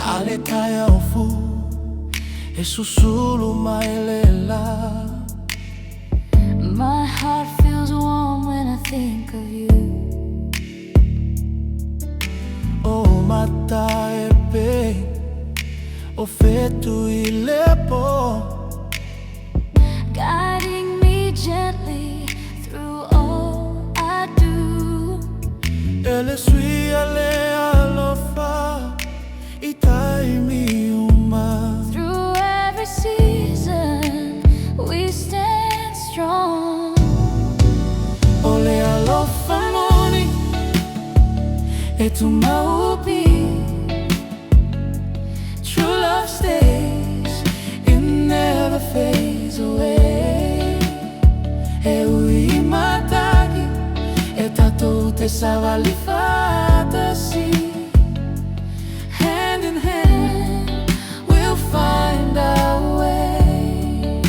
Ale kaya ufu e susulu mailela. My heart feels warm when I think of you. O mata e pe o fetu I lepo, Guiding me gently through all I do. ele sui ale alofa itai mi uma. Through every season we stand strong. Ole alofa Moni e tu maupi. True love stays, it never fades away. E ui matagi e tatou te savali fantasy. Hand in hand, we'll find our way.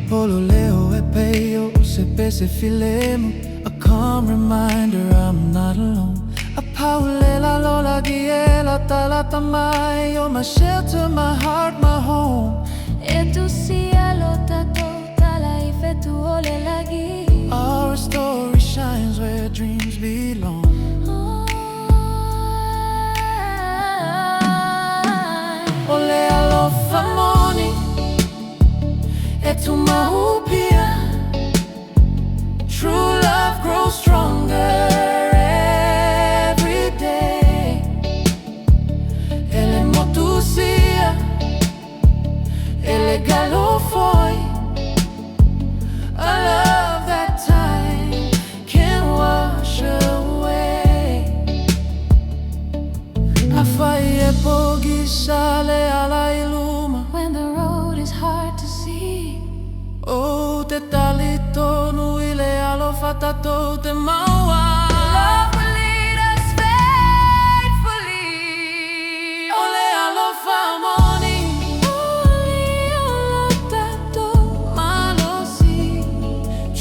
Polo leo e peio, se pese filemo. A calm reminder I'm not alone. A paulela lola giela talata mai. You're my shelter, my heart, my home. E tu cielo tato tala ife tu ole lagi. Our story shines where dreams belong. Ole alofa Moni e tu mahupia. True love grows stronger every day. Ele motusia, ele galo foi. A love that time can wash away. Afai e pogi sale ala iluma. When the road is hard to see, Oh, te talito nuile alofa tatou te maua. love will lead us faithfully. Ole alofa Moni, Oli olo tato. malosi.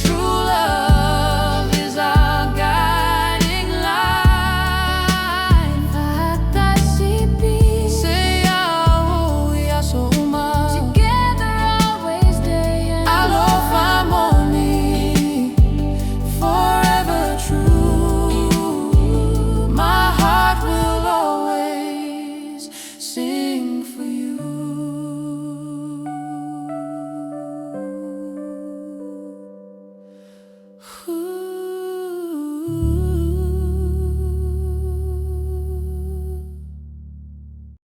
True love is our guiding light. Fatasipi. Say au yaso uma. Together always day and Alofa Moni, forever true. My heart will always sing for you. Ooh.